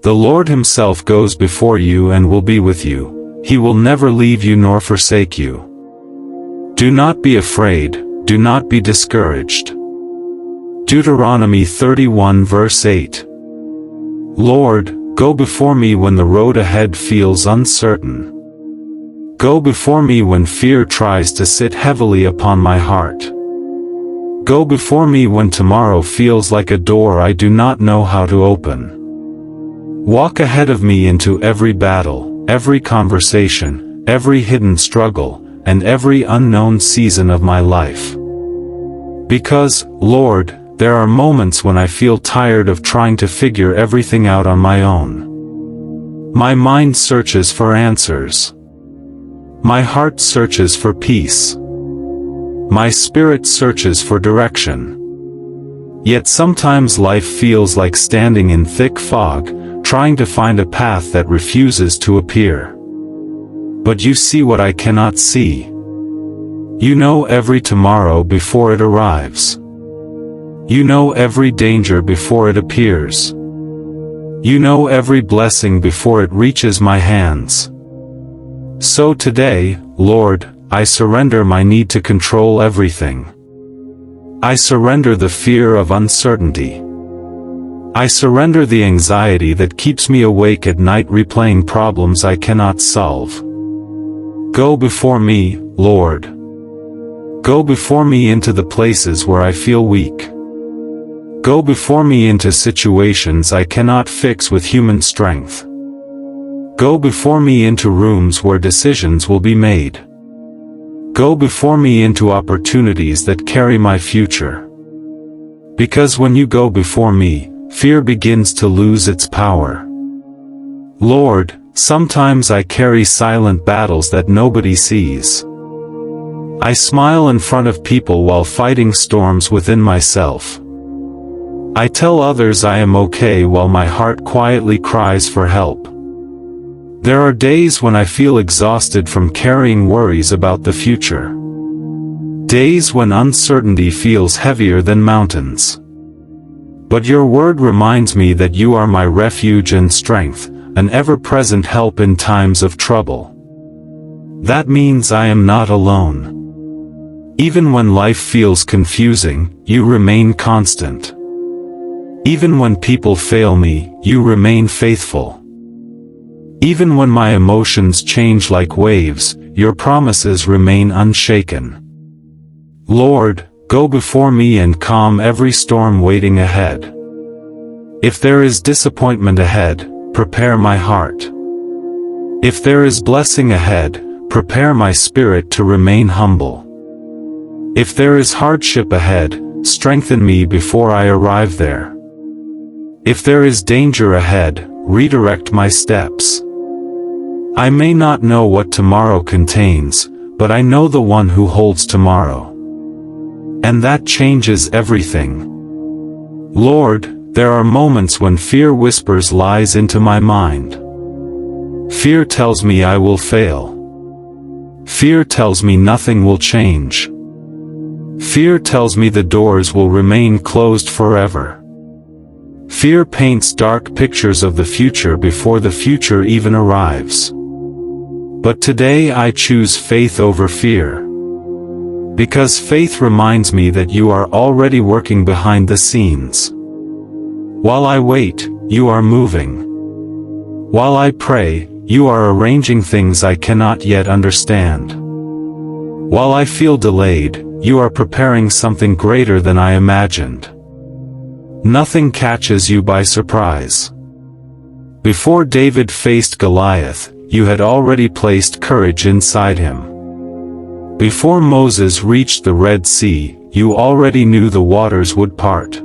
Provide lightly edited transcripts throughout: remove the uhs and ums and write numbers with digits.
The Lord himself goes before you and will be with you. He will never leave you nor forsake you. Do not be afraid, do not be discouraged. Deuteronomy 31 verse 8. Lord, go before me when the road ahead feels uncertain. Go before me when fear tries to sit heavily upon my heart. Go before me when tomorrow feels like a door I do not know how to open. Walk ahead of me into every battle, every conversation, every hidden struggle, and every unknown season of my life. Because, Lord, there are moments when I feel tired of trying to figure everything out on my own. My mind searches for answers. My heart searches for peace. My spirit searches for direction. Yet sometimes life feels like standing in thick fog, trying to find a path that refuses to appear. But you see what I cannot see. You know every tomorrow before it arrives. You know every danger before it appears. You know every blessing before it reaches my hands. So today, Lord, I surrender my need to control everything. I surrender the fear of uncertainty. I surrender the anxiety that keeps me awake at night replaying problems I cannot solve. Go before me, Lord. Go before me into the places where I feel weak. Go before me into situations I cannot fix with human strength. Go before me into rooms where decisions will be made. Go before me into opportunities that carry my future. Because when you go before me, fear begins to lose its power. Lord, sometimes I carry silent battles that nobody sees. I smile in front of people while fighting storms within myself. I tell others I am okay while my heart quietly cries for help. There are days when I feel exhausted from carrying worries about the future. Days when uncertainty feels heavier than mountains. But your word reminds me that you are my refuge and strength, an ever-present help in times of trouble. That means I am not alone. Even when life feels confusing, you remain constant. Even when people fail me, you remain faithful. Even when my emotions change like waves, your promises remain unshaken. Lord, go before me and calm every storm waiting ahead. If there is disappointment ahead, prepare my heart. If there is blessing ahead, prepare my spirit to remain humble. If there is hardship ahead, strengthen me before I arrive there. If there is danger ahead, redirect my steps. I may not know what tomorrow contains, but I know the one who holds tomorrow. And that changes everything. Lord, there are moments when fear whispers lies into my mind. Fear tells me I will fail. Fear tells me nothing will change. Fear tells me the doors will remain closed forever. Fear paints dark pictures of the future before the future even arrives. But today I choose faith over fear. Because faith reminds me that you are already working behind the scenes. While I wait, you are moving. While I pray, you are arranging things I cannot yet understand. While I feel delayed, you are preparing something greater than I imagined. Nothing catches you by surprise. Before David faced Goliath, you had already placed courage inside him. Before Moses reached the Red Sea, you already knew the waters would part.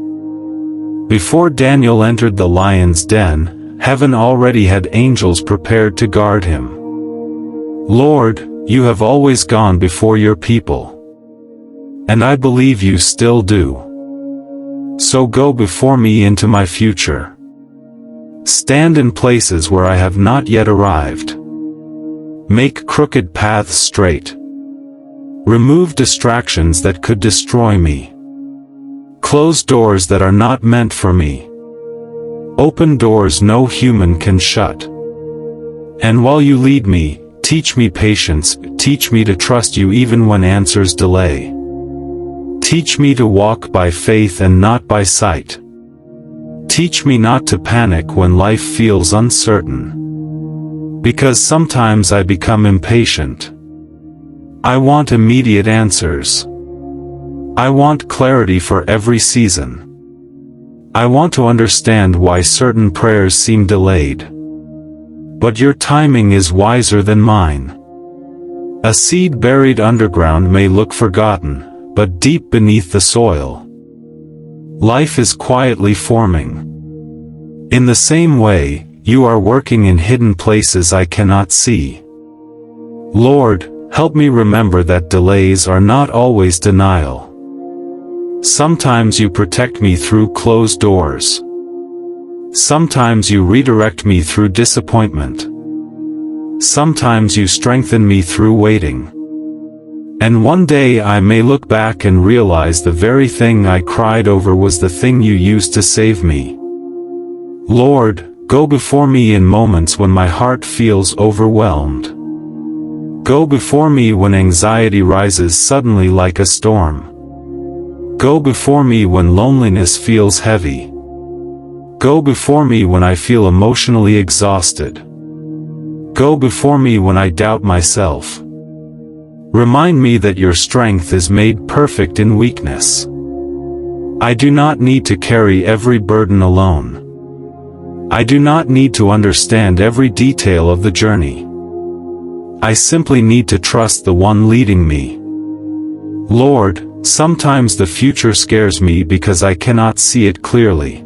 Before Daniel entered the lion's den, heaven already had angels prepared to guard him. Lord, you have always gone before your people. And I believe you still do. So go before me into my future. Stand in places where I have not yet arrived. Make crooked paths straight. Remove distractions that could destroy me. Close doors that are not meant for me. Open doors no human can shut. And while you lead me, teach me patience, teach me to trust you even when answers delay. Teach me to walk by faith and not by sight. Teach me not to panic when life feels uncertain. Because sometimes I become impatient. I want immediate answers. I want clarity for every season. I want to understand why certain prayers seem delayed. But your timing is wiser than mine. A seed buried underground may look forgotten, but deep beneath the soil, life is quietly forming. In the same way, you are working in hidden places I cannot see. Lord, help me remember that delays are not always denial. Sometimes you protect me through closed doors. Sometimes you redirect me through disappointment. Sometimes you strengthen me through waiting. And one day I may look back and realize the very thing I cried over was the thing you used to save me. Lord, go before me in moments when my heart feels overwhelmed. Go before me when anxiety rises suddenly like a storm. Go before me when loneliness feels heavy. Go before me when I feel emotionally exhausted. Go before me when I doubt myself. Remind me that your strength is made perfect in weakness. I do not need to carry every burden alone. I do not need to understand every detail of the journey. I simply need to trust the one leading me. Lord, sometimes the future scares me because I cannot see it clearly.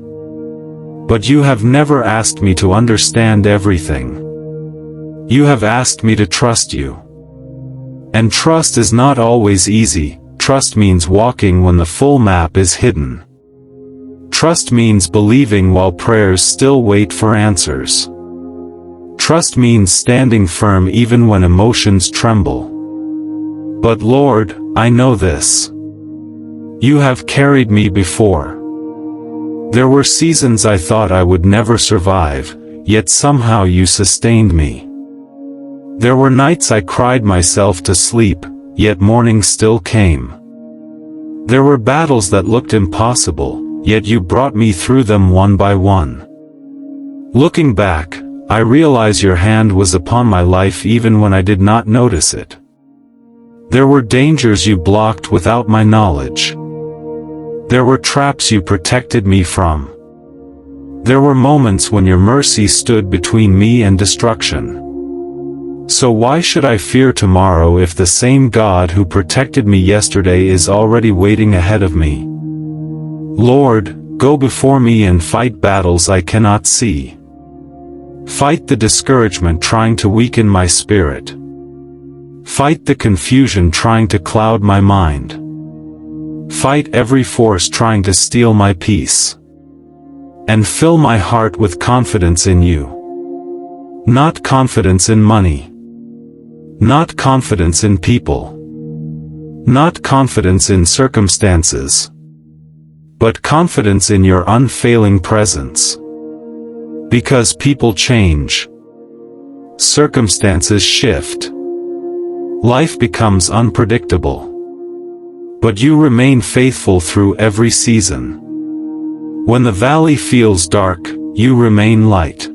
But you have never asked me to understand everything. You have asked me to trust you. And trust is not always easy. Trust means walking when the full map is hidden. Trust means believing while prayers still wait for answers. Trust means standing firm even when emotions tremble. But Lord, I know this. You have carried me before. There were seasons I thought I would never survive, yet somehow you sustained me. There were nights I cried myself to sleep, yet morning still came. There were battles that looked impossible, yet you brought me through them one by one. Looking back, I realize your hand was upon my life even when I did not notice it. There were dangers you blocked without my knowledge. There were traps you protected me from. There were moments when your mercy stood between me and destruction. So why should I fear tomorrow if the same God who protected me yesterday is already waiting ahead of me? Lord, go before me and fight battles I cannot see. Fight the discouragement trying to weaken my spirit. Fight the confusion trying to cloud my mind. Fight every force trying to steal my peace. And fill my heart with confidence in you. Not confidence in money. Not confidence in people. Not confidence in circumstances. But confidence in your unfailing presence. Because people change. Circumstances shift. Life becomes unpredictable. But you remain faithful through every season. When the valley feels dark, you remain light.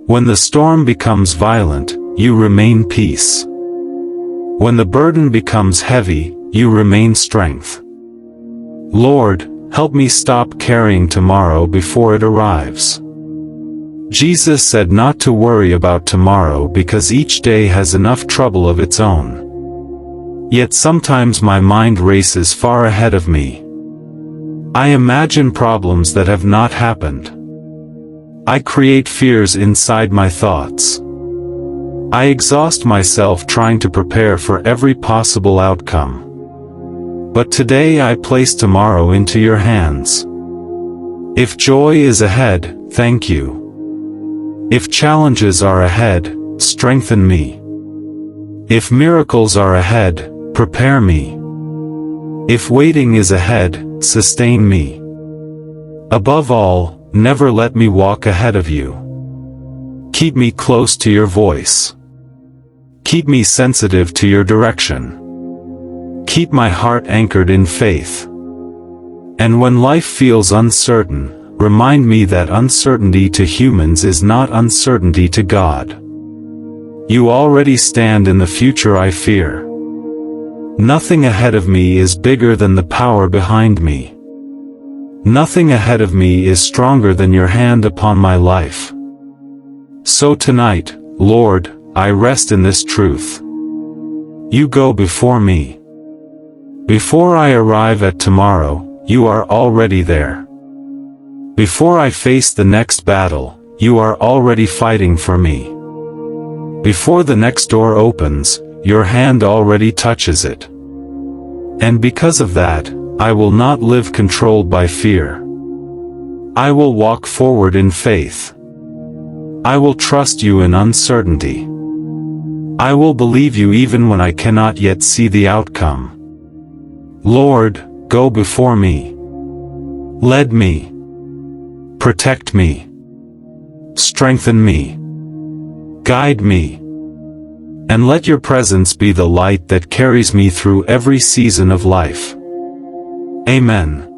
When the storm becomes violent, you remain peace. When the burden becomes heavy, you remain strength. Lord, help me stop carrying tomorrow before it arrives. Jesus said not to worry about tomorrow because each day has enough trouble of its own. Yet sometimes my mind races far ahead of me. I imagine problems that have not happened. I create fears inside my thoughts. I exhaust myself trying to prepare for every possible outcome. But today I place tomorrow into your hands. If joy is ahead, thank you. If challenges are ahead, strengthen me. If miracles are ahead, prepare me. If waiting is ahead, sustain me. Above all, never let me walk ahead of you. Keep me close to your voice. Keep me sensitive to your direction. Keep my heart anchored in faith. And when life feels uncertain, remind me that uncertainty to humans is not uncertainty to God. You already stand in the future I fear. Nothing ahead of me is bigger than the power behind me. Nothing ahead of me is stronger than your hand upon my life. So tonight, Lord, I rest in this truth. You go before me. Before I arrive at tomorrow, you are already there. Before I face the next battle, you are already fighting for me. Before the next door opens, your hand already touches it. And because of that, I will not live controlled by fear. I will walk forward in faith. I will trust you in uncertainty. I will believe you even when I cannot yet see the outcome. Lord, go before me. Lead me. Protect me. Strengthen me. Guide me. And let your presence be the light that carries me through every season of life. Amen.